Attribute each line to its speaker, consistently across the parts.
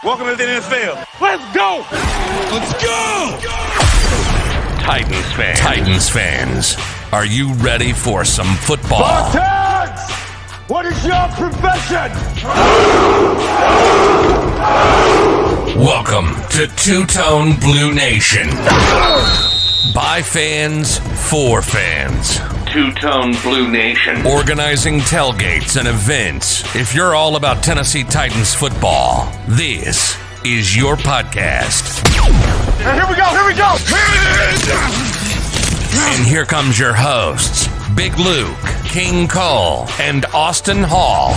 Speaker 1: Welcome to the NFL. Let's go! Let's go!
Speaker 2: Titans fans, are you ready for some football?
Speaker 1: Spartans! What is your profession?
Speaker 2: Welcome to Two-Tone Blue Nation. By fans, for fans. Two-Tone Blue Nation. Organizing tailgates and events. If you're all about Tennessee Titans football, this is your podcast.
Speaker 1: Here we go!
Speaker 2: And here comes your hosts, Big Luke, King Cole, and Austin Hall.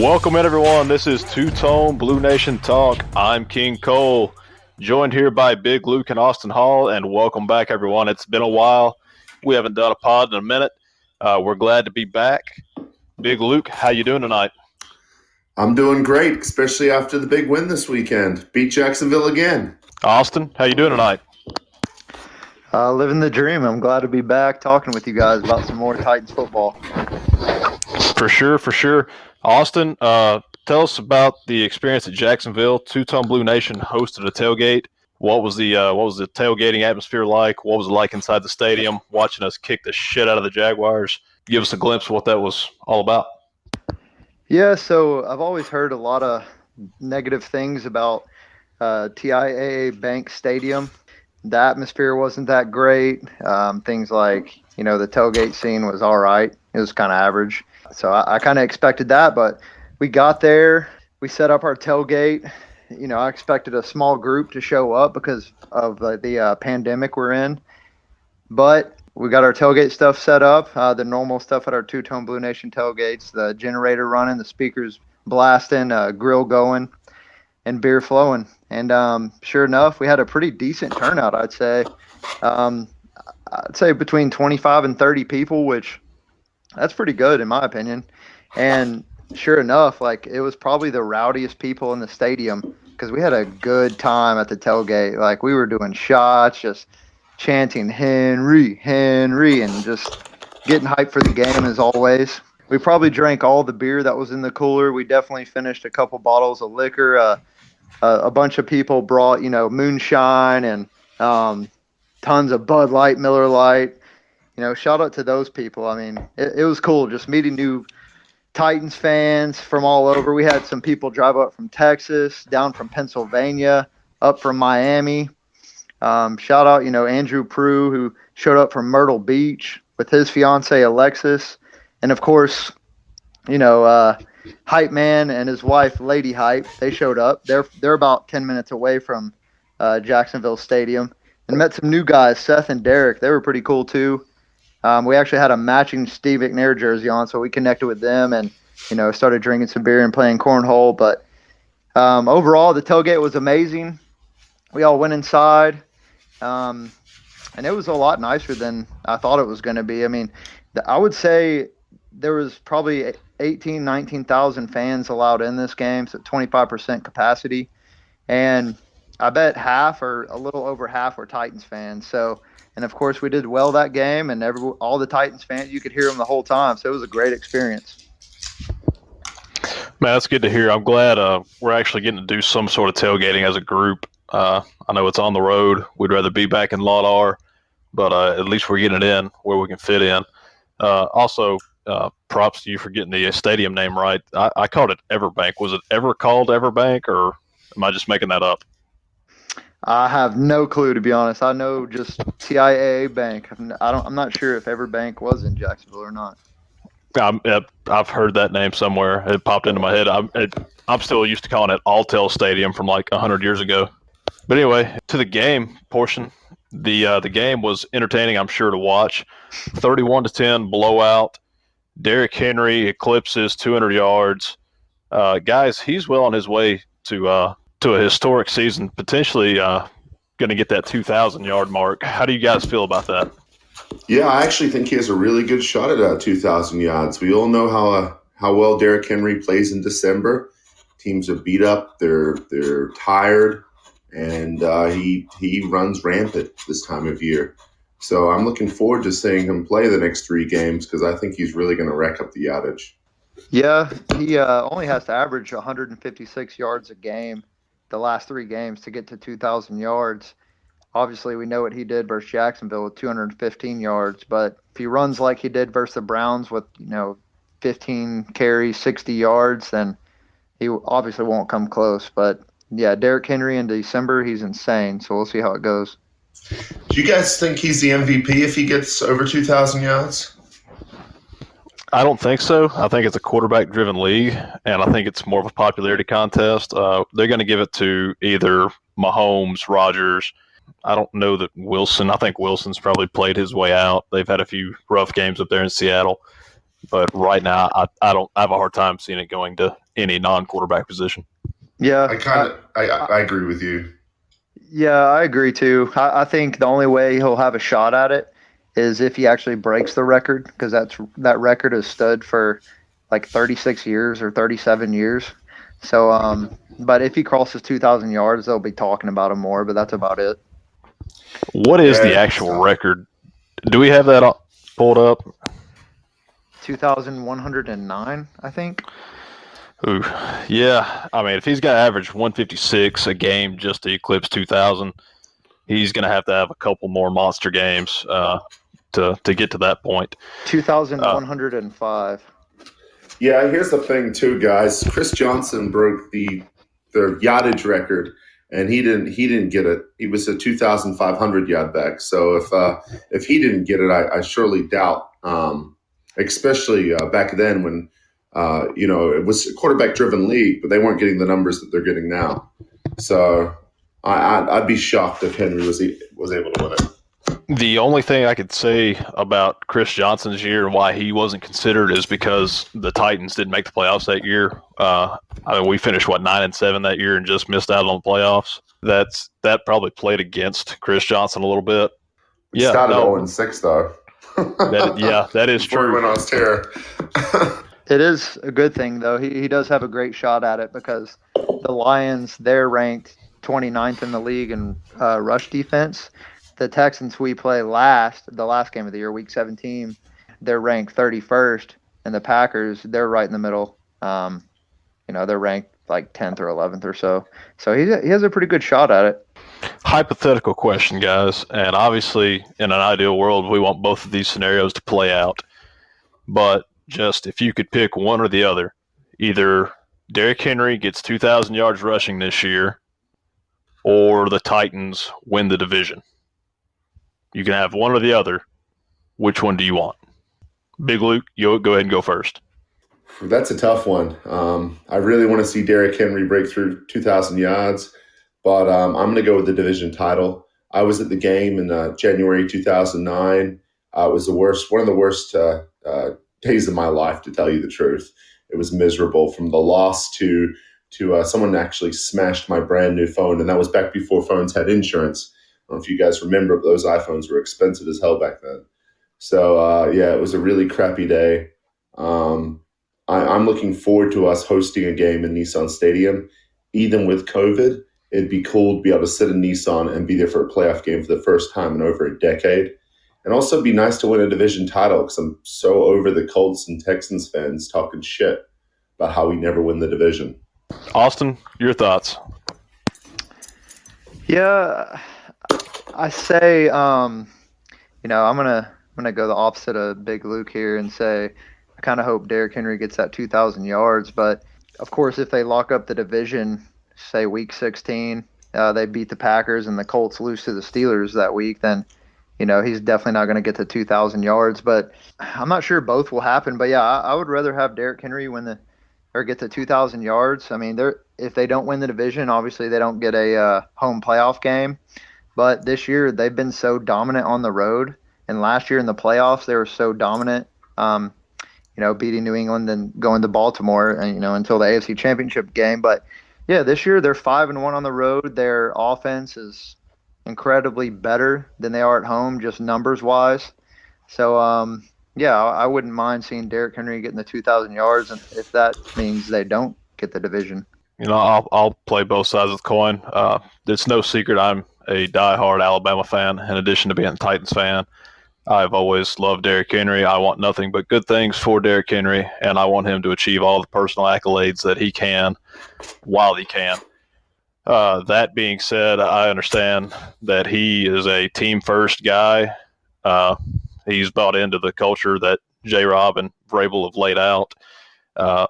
Speaker 3: Welcome in, everyone. This is Two-Tone Blue Nation Talk. I'm King Cole, joined here by Big Luke and Austin Hall, and welcome back, everyone. It's been a while. We haven't done a pod in a minute. We're glad to be back. Big Luke, how you doing tonight?
Speaker 4: I'm doing great, especially after the big win this weekend. Beat Jacksonville again.
Speaker 3: Austin, how you doing tonight?
Speaker 5: Living the dream. I'm glad to be back talking with you guys about some more Titans football.
Speaker 3: For sure. Austin, tell us about the experience at Jacksonville. Two-Tone Blue Nation hosted a tailgate. What was the tailgating atmosphere like? What was it like inside the stadium, watching us kick the shit out of the Jaguars? Give us a glimpse of what that was all about.
Speaker 5: Yeah, so I've always heard a lot of negative things about TIAA Bank Stadium. The atmosphere wasn't that great. Things like, the tailgate scene was all right. It was kind of average. So I kind of expected that, but we got there. We set up our tailgate. I expected a small group to show up because of the pandemic we're in. But we got our tailgate stuff set up, the normal stuff at our Two-Tone Blue Nation tailgates, the generator running, the speakers blasting, grill going, and beer flowing. And sure enough, we had a pretty decent turnout, I'd say. I'd say between 25 and 30 people, which that's pretty good in my opinion. And sure enough, it was probably the rowdiest people in the stadium because we had a good time at the tailgate. We were doing shots, just chanting Henry, and just getting hyped for the game as always. We probably drank all the beer that was in the cooler. We definitely finished a couple bottles of liquor. A bunch of people brought, moonshine and tons of Bud Light, Miller Lite. Shout out to those people. I mean, it was cool just meeting new Titans fans from all over. We had some people drive up from Texas, down from Pennsylvania, up from Miami. Shout out, Andrew Prue, who showed up from Myrtle Beach with his fiance Alexis, and of course, Hype Man and his wife Lady Hype. They showed up. They're about 10 minutes away from Jacksonville Stadium, and met some new guys, Seth and Derek. They were pretty cool too. We actually had a matching Steve McNair jersey on, so we connected with them and started drinking some beer and playing cornhole. But overall, the tailgate was amazing. We all went inside. And it was a lot nicer than I thought it was going to be. I mean, I would say there was probably 18,000, 19,000 fans allowed in this game, so 25% capacity. And I bet half or a little over half were Titans fans. So, and of course we did well that game, and all the Titans fans, you could hear them the whole time. So it was a great experience.
Speaker 3: Man, that's good to hear. I'm glad we're actually getting to do some sort of tailgating as a group. I know it's on the road. We'd rather be back in Lot R, but at least we're getting it in where we can fit in. Also, props to you for getting the stadium name right. I called it Everbank. Was it ever called Everbank, or am I just making that up?
Speaker 5: I have no clue, to be honest. I know just TIAA Bank. I'm not sure if Everbank was in Jacksonville or not.
Speaker 3: I've heard that name somewhere. It popped into my head. I'm still used to calling it Alltel Stadium from 100 years ago. But anyway, to the game portion, the game was entertaining, I'm sure, to watch. 31-10 blowout. Derrick Henry eclipses 200 yards. Guys, he's well on his way to a historic season, potentially going to get that 2,000-yard mark. How do you guys feel about that?
Speaker 4: Yeah, I actually think he has a really good shot at 2,000 yards. We all know how well Derrick Henry plays in December. Teams are beat up, they're tired, and he runs rampant this time of year. So I'm looking forward to seeing him play the next 3 games because I think he's really going to rack up the yardage.
Speaker 5: Yeah, he only has to average 156 yards a game the last 3 games to get to 2,000 yards. Obviously, we know what he did versus Jacksonville with 215 yards, but if he runs like he did versus the Browns with, 15 carries, 60 yards, then he obviously won't come close. But yeah, Derrick Henry in December, he's insane. So we'll see how it goes.
Speaker 4: Do you guys think he's the MVP if he gets over 2,000 yards?
Speaker 3: I don't think so. I think it's a quarterback-driven league, and I think it's more of a popularity contest. They're going to give it to either Mahomes, Rodgers. I don't know that Wilson. I think Wilson's probably played his way out. They've had a few rough games up there in Seattle, but right now I don't. I have a hard time seeing it going to any non-quarterback position.
Speaker 5: Yeah,
Speaker 4: I agree with you.
Speaker 5: Yeah, I agree too. I think the only way he'll have a shot at it is if he actually breaks the record, because that record has stood for like 36 years or 37 years. So, but if he crosses 2,000 yards, they'll be talking about him more. But that's about it.
Speaker 3: What is the actual record? Do we have that pulled up?
Speaker 5: 2,109, I think.
Speaker 3: Ooh, yeah. I mean, if he's got to average 156 a game just to eclipse 2,000, he's going to have a couple more monster games to get to that point.
Speaker 5: 2,105.
Speaker 4: Yeah, here's the thing too, guys. Chris Johnson broke the yardage record, and he didn't get it. He was a 2,500 yard back. So if he didn't get it, I surely doubt. Especially back then when it was a quarterback driven league, but they weren't getting the numbers that they're getting now. So I'd be shocked if Henry was able to win it.
Speaker 3: The only thing I could say about Chris Johnson's year and why he wasn't considered is because the Titans didn't make the playoffs that year. We finished 9-7 that year and just missed out on the playoffs. That probably played against Chris Johnson a little bit.
Speaker 4: Yeah, started 0-6 though.
Speaker 3: That is
Speaker 4: Before
Speaker 3: true.
Speaker 4: He went on his tear.
Speaker 5: It is a good thing though. He does have a great shot at it because the Lions, they're ranked 29th in the league in rush defense. The Texans we play the last game of the year, Week 17, they're ranked 31st, and the Packers, they're right in the middle. They're ranked like 10th or 11th or so. So he has a pretty good shot at it.
Speaker 3: Hypothetical question, guys, and obviously in an ideal world, we want both of these scenarios to play out. But just if you could pick one or the other, either Derrick Henry gets 2,000 yards rushing this year, or the Titans win the division. You can have one or the other. Which one do you want? Big Luke, you go ahead and go first.
Speaker 4: That's a tough one. I really want to see Derrick Henry break through 2,000 yards, but I'm going to go with the division title. I was at the game in January 2009. It was one of the worst days of my life, to tell you the truth. It was miserable, from the loss to someone actually smashed my brand new phone, and that was back before phones had insurance. I don't know if you guys remember, but those iPhones were expensive as hell back then. So, it was a really crappy day. I'm looking forward to us hosting a game in Nissan Stadium. Even with COVID, it'd be cool to be able to sit in Nissan and be there for a playoff game for the first time in over a decade. And also it'd be nice to win a division title, because I'm so over the Colts and Texans fans talking shit about how we never win the division.
Speaker 3: Austin, your thoughts?
Speaker 5: Yeah, I say, I'm gonna go the opposite of Big Luke here and say I kind of hope Derrick Henry gets that 2,000 yards. But of course, if they lock up the division, say Week 16, they beat the Packers and the Colts lose to the Steelers that week, then he's definitely not going to get to 2,000 yards. But I'm not sure both will happen. But yeah, I would rather have Derrick Henry get to 2,000 yards. I mean, if they don't win the division, obviously they don't get a home playoff game. But this year they've been so dominant on the road, and last year in the playoffs they were so dominant. Beating New England and going to Baltimore, and until the AFC Championship game. But yeah, this year they're 5-1 on the road. Their offense is incredibly better than they are at home, just numbers wise. So I wouldn't mind seeing Derrick Henry getting the 2,000 yards, and if that means they don't get the division.
Speaker 3: I'll play both sides of the coin. It's no secret I'm a diehard Alabama fan, in addition to being a Titans fan. I've always loved Derrick Henry. I want nothing but good things for Derrick Henry, and I want him to achieve all the personal accolades that he can while he can. That being said, I understand that he is a team-first guy. He's bought into the culture that J-Rob and Vrabel have laid out. I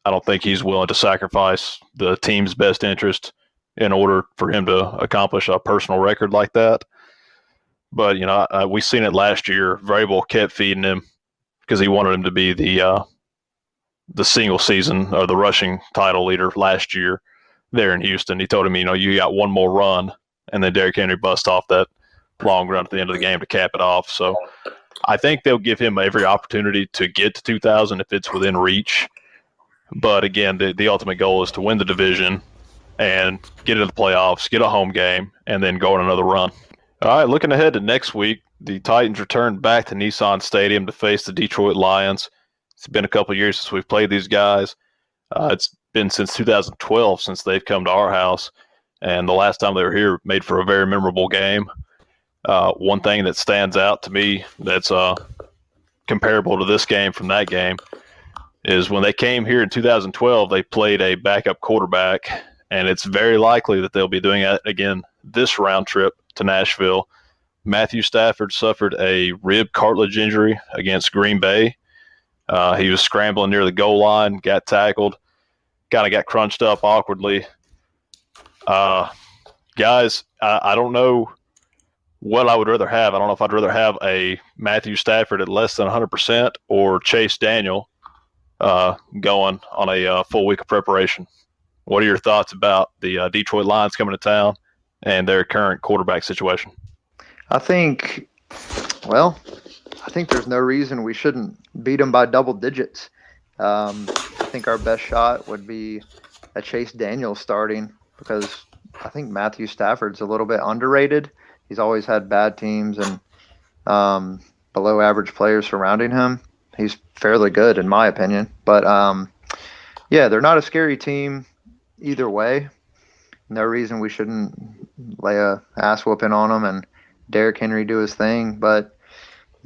Speaker 3: don't think he's willing to sacrifice the team's best interest in order for him to accomplish a personal record like that. But we seen it last year. Vrabel kept feeding him because he wanted him to be the single season or the rushing title leader last year there in Houston. He told him, you got one more run, and then Derrick Henry bust off that long run at the end of the game to cap it off. So I think they'll give him every opportunity to get to 2,000 if it's within reach. But again, the ultimate goal is to win the division and get into the playoffs, get a home game, and then go on another run. All right, looking ahead to next week, the Titans return back to Nissan Stadium to face the Detroit Lions. It's been a couple of years since we've played these guys. It's been since 2012 since they've come to our house, and the last time they were here made for a very memorable game. One thing that stands out to me that's comparable to this game from that game is when they came here in 2012, they played a backup quarterback, and it's very likely that they'll be doing it again this round trip to Nashville. Matthew Stafford suffered a rib cartilage injury against Green Bay. He was scrambling near the goal line, got tackled, kind of got crunched up awkwardly. Guys, I don't know what I would rather have. I don't know if I'd rather have a Matthew Stafford at less than 100% or Chase Daniel going on a full week of preparation. What are your thoughts about the Detroit Lions coming to town and their current quarterback situation?
Speaker 5: I think there's no reason we shouldn't beat them by double digits. I think our best shot would be a Chase Daniel starting because I think Matthew Stafford's a little bit underrated. He's always had bad teams and below average players surrounding him. He's fairly good in my opinion. But, they're not a scary team either way. No reason we shouldn't lay a ass whooping on them and Derrick Henry do his thing. But,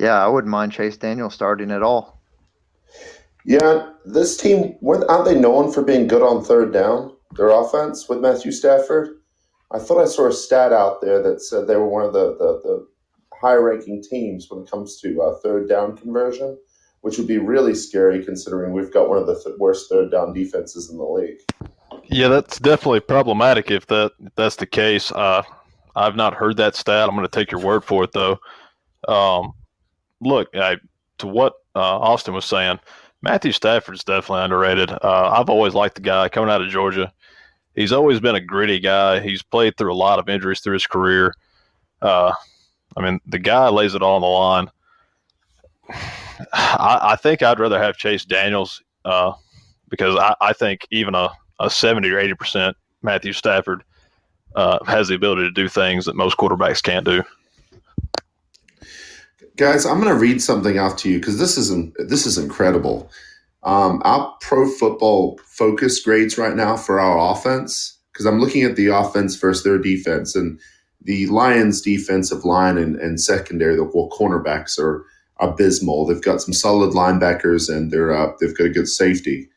Speaker 5: I wouldn't mind Chase Daniel starting at all.
Speaker 4: Yeah, this team, aren't they known for being good on third down, their offense with Matthew Stafford? I thought I saw a stat out there that said they were one of the high-ranking teams when it comes to third down conversion, which would be really scary considering we've got one of the worst third down defenses in the league.
Speaker 3: Yeah, that's definitely problematic if that's the case. I've not heard that stat. I'm going to take your word for it, though. Look, to what Austin was saying, Matthew Stafford's definitely underrated. I've always liked the guy coming out of Georgia. He's always been a gritty guy. He's played through a lot of injuries through his career. The guy lays it all on the line. I think I'd rather have Chase Daniels because I think even a 70 or 80% Matthew Stafford has the ability to do things that most quarterbacks can't do.
Speaker 4: Guys, I'm going to read something out to you because this is incredible. Our Pro Football Focus grades right now for our offense, because I'm looking at the offense versus their defense, and the Lions' defensive line and secondary, the cornerbacks are abysmal. They've got some solid linebackers and they've got a good safety.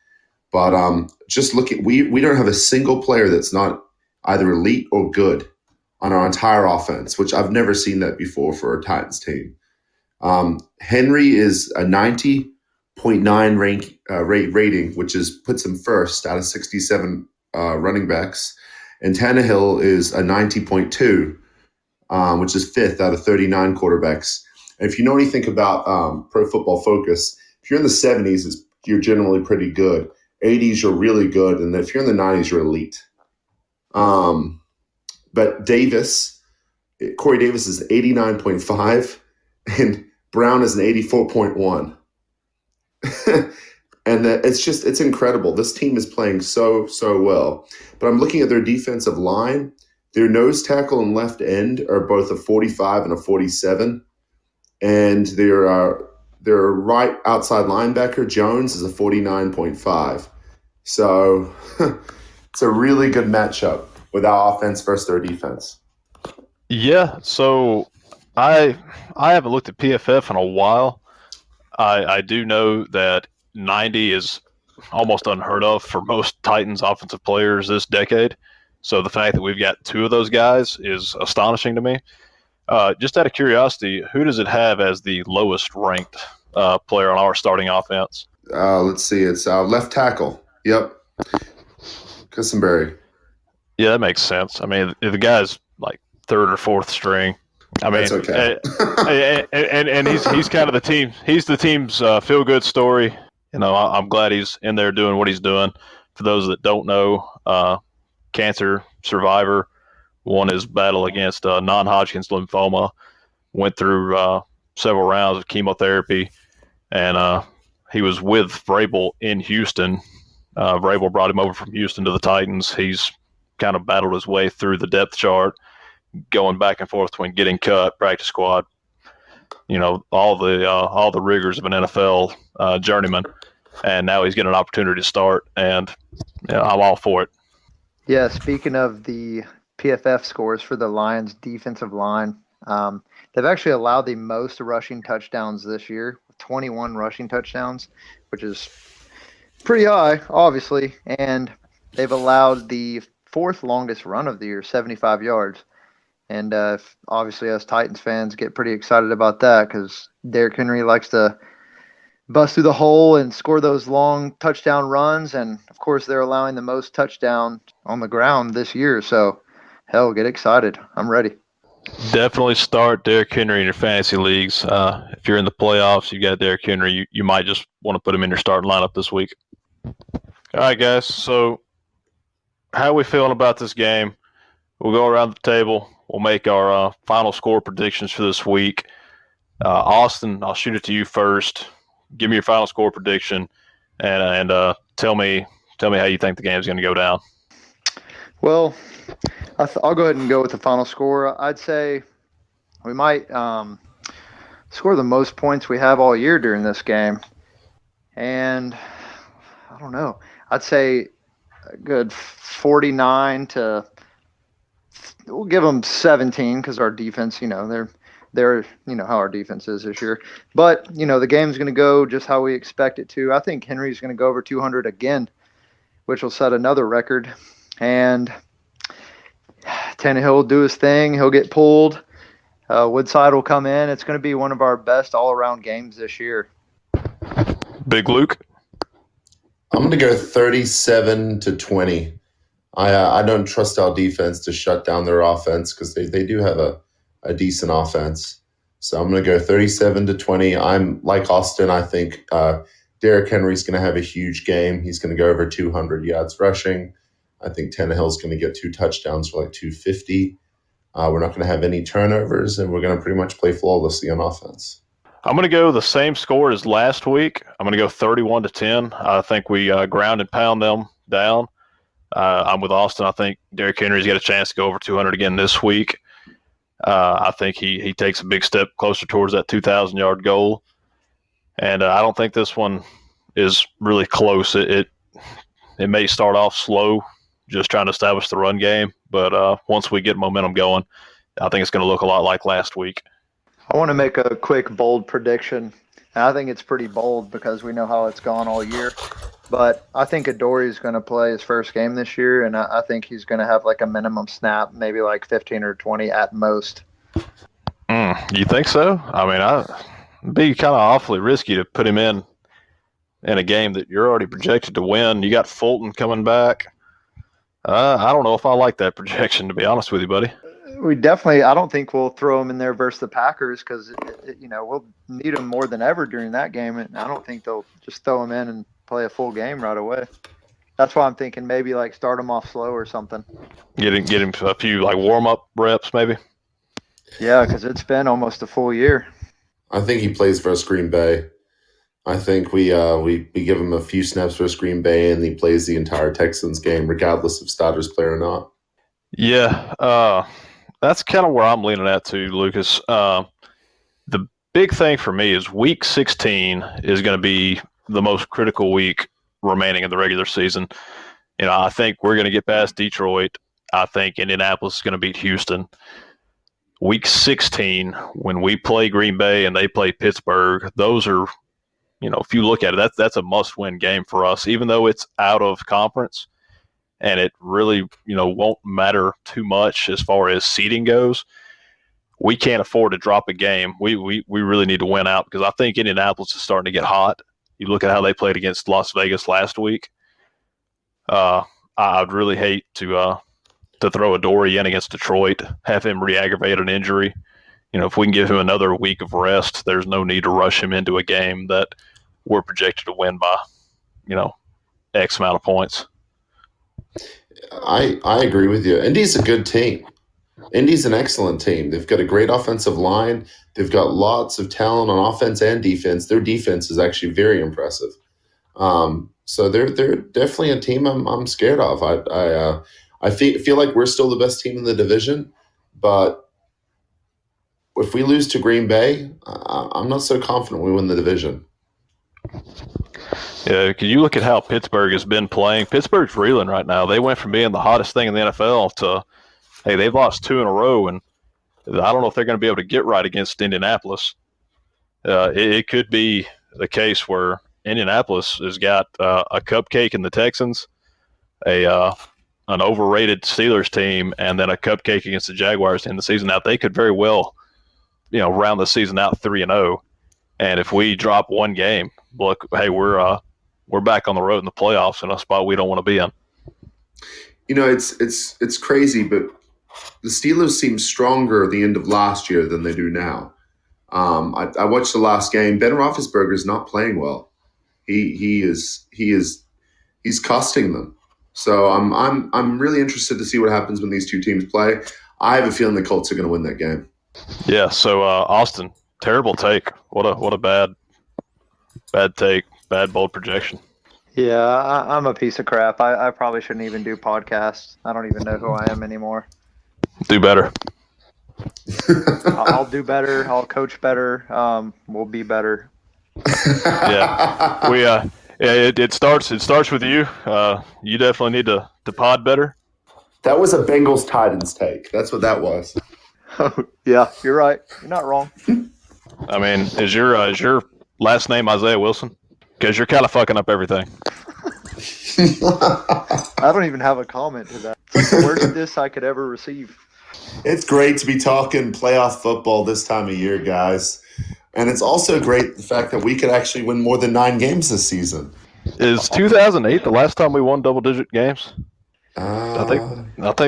Speaker 4: But just looking, we don't have a single player that's not either elite or good on our entire offense, which I've never seen that before for a Titans team. Henry is a 90.9 rating, which puts him first out of 67 running backs. And Tannehill is a 90.2, which is fifth out of 39 quarterbacks. And if you know anything about Pro Football Focus, if you're in the 70s, you're generally pretty good. 80s, you're really good. And if you're in the 90s, you're elite. But Corey Davis is 89.5, and Brown is an 84.1. And it's incredible. This team is playing so well. But I'm looking at their defensive line. Their nose tackle and left end are both a 45 and a 47. And their right outside linebacker, Jones, is a 49.5. So it's a really good matchup with our offense versus their defense.
Speaker 3: Yeah, so I haven't looked at PFF in a while. I do know that 90 is almost unheard of for most Titans offensive players this decade. So the fact that we've got two of those guys is astonishing to me. Just out of curiosity, who does it have as the lowest ranked player on our starting offense?
Speaker 4: Let's see. It's left tackle. Yep. Cussenberry.
Speaker 3: Yeah, that makes sense. I mean, the guy's like third or fourth string. I mean,
Speaker 4: That's okay.
Speaker 3: and he's kind of the team. He's the team's feel good story. You know, I'm glad he's in there doing what he's doing. For those that don't know, cancer survivor, won his battle against non-Hodgkin's lymphoma, went through several rounds of chemotherapy, and he was with Vrabel in Houston. Vrabel brought him over from Houston to the Titans. He's kind of battled his way through the depth chart, going back and forth between getting cut, practice squad, you know, all the rigors of an NFL journeyman, and now he's getting an opportunity to start, and I'm all for it.
Speaker 5: Yeah, speaking of the PFF scores for the Lions defensive line, they've actually allowed the most rushing touchdowns this year, 21 rushing touchdowns, which is pretty high, obviously, and they've allowed the fourth longest run of the year, 75 yards. And obviously, us Titans fans get pretty excited about that because Derrick Henry likes to bust through the hole and score those long touchdown runs. And, of course, they're allowing the most touchdowns on the ground this year. So, hell, get excited. I'm ready.
Speaker 3: Definitely start Derrick Henry in your fantasy leagues. If you're in the playoffs, you got Derrick Henry, you might just want to put him in your starting lineup this week. All right, guys. So how are we feeling about this game? We'll go around the table. We'll make our final score predictions for this week. Austin, I'll shoot it to you first. Give me your final score prediction, and tell me how you think the game's going to go down.
Speaker 5: Well, I'll go ahead and go with the final score. I'd say we might score the most points we have all year during this game. And I don't know. I'd say a good 49 to – we'll give them 17 because our defense, they're how our defense is this year. But, the game's going to go just how we expect it to. I think Henry's going to go over 200 again, which will set another record. And Tannehill will do his thing. He'll get pulled. Woodside will come in. It's going to be one of our best all-around games this year.
Speaker 3: Big Luke?
Speaker 4: I'm going to go 37-20. I don't trust our defense to shut down their offense because they do have a decent offense. So I'm going to go 37-20. I'm like Austin. I think Derrick Henry's going to have a huge game. He's going to go over 200 yards rushing. I think Tannehill's going to get 2 touchdowns for like 250. We're not going to have any turnovers, and we're going to pretty much play flawlessly on offense.
Speaker 3: I'm going to go the same score as last week. I'm going to go 31-10. I think we ground and pound them down. I'm with Austin. I think Derrick Henry's got a chance to go over 200 again this week. I think he takes a big step closer towards that 2,000-yard goal. And I don't think this one is really close. It may start off slow, just trying to establish the run game. But once we get momentum going, I think it's going to look a lot like last week.
Speaker 5: I want to make a quick, bold prediction. And I think it's pretty bold because we know how it's gone all year. But I think Adoree' going to play his first game this year, and I think he's going to have like a minimum snap, maybe like 15 or 20 at most.
Speaker 3: You think so? I mean, it'd be kind of awfully risky to put him in a game that you're already projected to win. You got Fulton coming back. I don't know if I like that projection, to be honest with you, buddy.
Speaker 5: I don't think we'll throw him in there versus the Packers because, we'll need him more than ever during that game. And I don't think they'll just throw him in and play a full game right away. That's why I'm thinking maybe like start him off slow or something.
Speaker 3: Get him a few like warm-up reps maybe.
Speaker 5: Yeah, because it's been almost a full year.
Speaker 4: I think he plays versus Green Bay. I think we give him a few snaps versus Green Bay, and he plays the entire Texans game, regardless if starters play or not.
Speaker 3: Yeah, that's kind of where I'm leaning at too, Lucas. The big thing for me is Week 16 is going to be the most critical week remaining in the regular season. I think we're going to get past Detroit. I think Indianapolis is going to beat Houston. week 16, when we play Green Bay and they play Pittsburgh, those are, if you look at it, that's a must-win game for us, even though it's out of conference and it really, won't matter too much as far as seeding goes. We can't afford to drop a game. We really need to win out because I think Indianapolis is starting to get hot. You look at how they played against Las Vegas last week. I'd really hate to throw a Dory in against Detroit, have him re-aggravate an injury. If we can give him another week of rest, there's no need to rush him into a game that we're projected to win by, X amount of points.
Speaker 4: I agree with you. Indy's a good team. Indy's an excellent team. They've got a great offensive line. They've got lots of talent on offense and defense. Their defense is actually very impressive. So they're definitely a team I'm scared of. I feel like we're still the best team in the division, but if we lose to Green Bay, I'm not so confident we win the division.
Speaker 3: Yeah, because you look at how Pittsburgh has been playing. Pittsburgh's reeling right now. They went from being the hottest thing in the NFL to, hey, they've lost 2 in a row, and I don't know if they're going to be able to get right against Indianapolis. It could be the case where Indianapolis has got a cupcake in the Texans, an overrated Steelers team, and then a cupcake against the Jaguars in the season. Now, they could very well, round the season out 3-0. And if we drop one game, look, hey, we're back on the road in the playoffs in a spot we don't want to be in.
Speaker 4: It's crazy, but the Steelers seem stronger at the end of last year than they do now. I watched the last game. Ben Roethlisberger is not playing well. He's costing them. So I'm really interested to see what happens when these two teams play. I have a feeling the Colts are going to win that game.
Speaker 3: Yeah. So Austin, terrible take. What a bad take. Bad bold projection.
Speaker 5: Yeah, I'm a piece of crap. I probably shouldn't even do podcasts. I don't even know who I am anymore.
Speaker 3: Do better.
Speaker 5: I'll do better. I'll coach better. We'll be better.
Speaker 3: Yeah, it starts with you. You definitely need to pod better.
Speaker 4: That was a Bengals Titans take. That's what that was.
Speaker 5: Oh, yeah, you're right. You're not wrong.
Speaker 3: I mean, is your last name Isaiah Wilson? Because you're kind of fucking up everything.
Speaker 5: I don't even have a comment to that. It's like the worst diss I could ever receive.
Speaker 4: It's great to be talking playoff football this time of year, guys. And it's also great the fact that we could actually win more than 9 games this season.
Speaker 3: Is 2008 the last time we won double-digit games? I think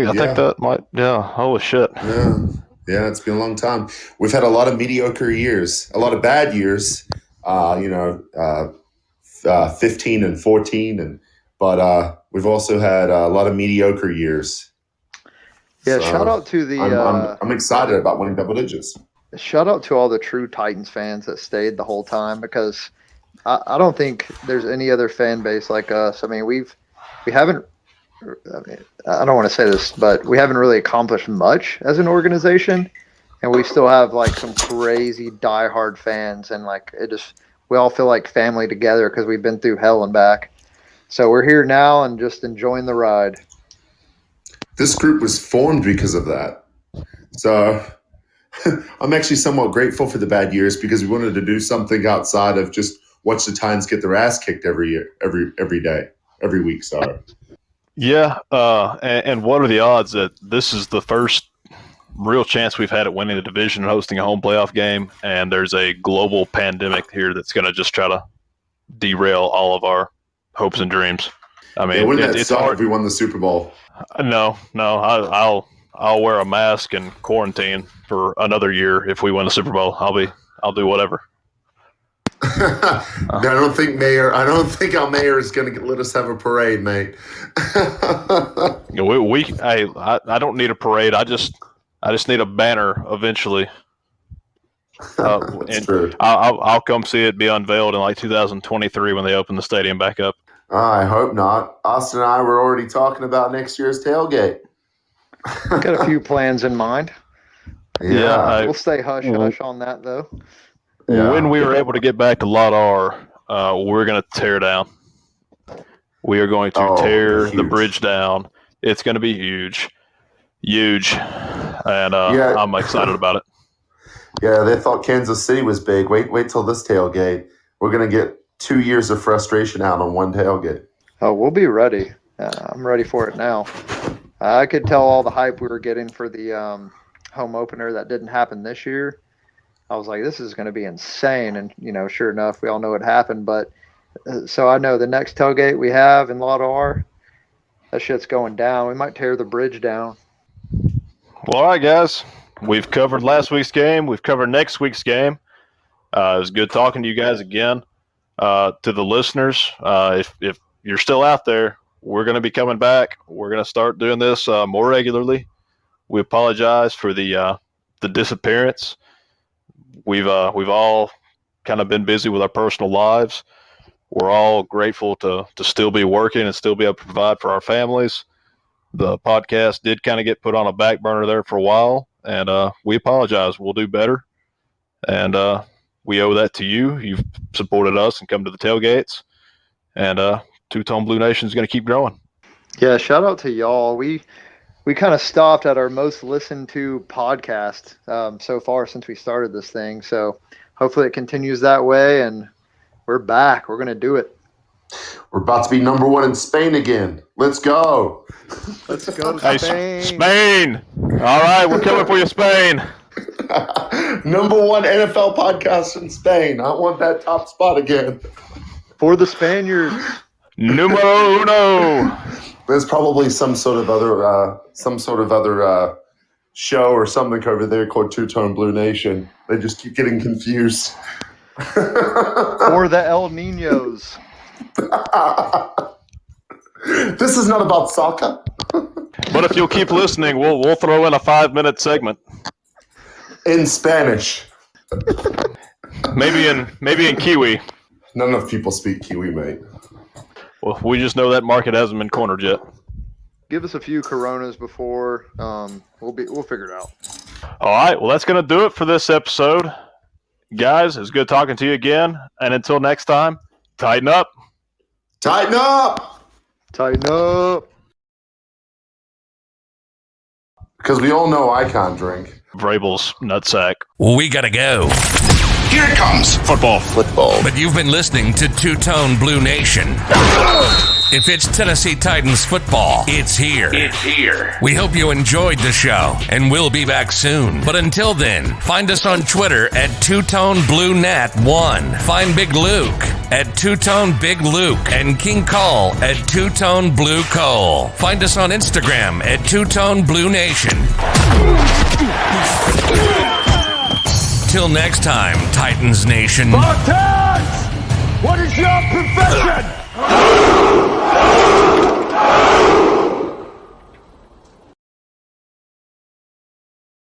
Speaker 3: that might. Yeah. Holy shit.
Speaker 4: Yeah, it's been a long time. We've had a lot of mediocre years, a lot of bad years. 15 and 14, but we've also had a lot of mediocre years.
Speaker 5: Yeah, so shout out to the.
Speaker 4: I'm excited about winning double digits.
Speaker 5: Shout out to all the true Titans fans that stayed the whole time, because I don't think there's any other fan base like us. I mean, we haven't. I don't want to say this, but we haven't really accomplished much as an organization, and we still have like some crazy diehard fans, and like we all feel like family together because we've been through hell and back. So we're here now and just enjoying the ride.
Speaker 4: This group was formed because of that. So I'm actually somewhat grateful for the bad years because we wanted to do something outside of just watch the Titans get their ass kicked every week. Sorry.
Speaker 3: Yeah. And what are the odds that this is the first real chance we've had at winning the division and hosting a home playoff game, and there's a global pandemic here that's going to just try to derail all of our hopes and dreams? I mean,
Speaker 4: it's hard if we won the Super Bowl.
Speaker 3: No, I'll wear a mask and quarantine for another year if we win the Super Bowl. I'll do whatever.
Speaker 4: I don't think our mayor is going to let us have a parade, mate.
Speaker 3: I don't need a parade. I just need a banner eventually.
Speaker 4: That's true.
Speaker 3: I'll come see it be unveiled in like 2023 when they open the stadium back up.
Speaker 4: I hope not. Austin and I were already talking about next year's tailgate.
Speaker 5: Got a few plans in mind.
Speaker 3: Yeah,
Speaker 5: we'll stay hush on that though.
Speaker 3: Yeah. When we were able to get back to Lot R, we're going to tear down. We are going to tear the bridge down. It's going to be huge. huge, and I'm excited about it.
Speaker 4: Yeah, they thought Kansas City was big. Wait till this tailgate. We're going to get 2 years of frustration out on one tailgate.
Speaker 5: Oh, we'll be ready. I'm ready for it now. I could tell all the hype we were getting for the home opener that didn't happen this year. I was like, this is going to be insane. And, sure enough, we all know what happened. But so I know the next tailgate we have in Lot R, that shit's going down. We might tear the bridge down.
Speaker 3: Well, all right, guys. We've covered last week's game. We've covered next week's game. It was good talking to you guys again. To the listeners, if you're still out there, we're going to be coming back. We're going to start doing this more regularly. We apologize for the disappearance. We've all kind of been busy with our personal lives. We're all grateful to still be working and still be able to provide for our families. The podcast did kind of get put on a back burner there for a while, and we apologize. We'll do better, and we owe that to you. You've supported us and come to the tailgates, and Two-Tone Blue Nation is going to keep growing.
Speaker 5: Yeah, shout out to y'all. We kind of stopped at our most listened to podcast so far since we started this thing. So hopefully it continues that way, and we're back. We're going to do it.
Speaker 4: We're about to be number one in Spain again. Let's go.
Speaker 5: Let's go to Spain.
Speaker 3: Spain. All right, we're coming for you, Spain.
Speaker 4: Number one NFL podcast in Spain. I want that top spot again.
Speaker 5: For the Spaniards.
Speaker 3: Numero uno.
Speaker 4: There's probably some sort of other show or something over there called Two-Tone Blue Nation. They just keep getting confused.
Speaker 5: For the El Niños.
Speaker 4: This is not about soccer.
Speaker 3: But if you'll keep listening, we'll throw in a 5-minute segment
Speaker 4: in Spanish.
Speaker 3: Maybe in Kiwi.
Speaker 4: Not enough people speak Kiwi, mate.
Speaker 3: Well, we just know that market hasn't been cornered yet.
Speaker 5: Give us a few Coronas before. We'll figure it out.
Speaker 3: All right. Well, that's going to do it for this episode. Guys, it's good talking to you again. And until next time, tighten up.
Speaker 4: Tighten up.
Speaker 5: Tighten up.
Speaker 4: Because we all know I can't drink.
Speaker 3: Vrabel's nutsack.
Speaker 2: We got to go.
Speaker 1: Here it comes. Football.
Speaker 2: But you've been listening to Two-Tone Blue Nation. If it's Tennessee Titans football, it's here.
Speaker 1: It's here.
Speaker 2: We hope you enjoyed the show, and we'll be back soon. But until then, find us on Twitter at Two-Tone Blue Nat 1. Find Big Luke at Two-Tone Big Luke and King Cole at Two-Tone Blue Cole. Find us on Instagram at Two-Tone Blue Nation. Till next time, Titans Nation.
Speaker 1: Spartans! What is your profession?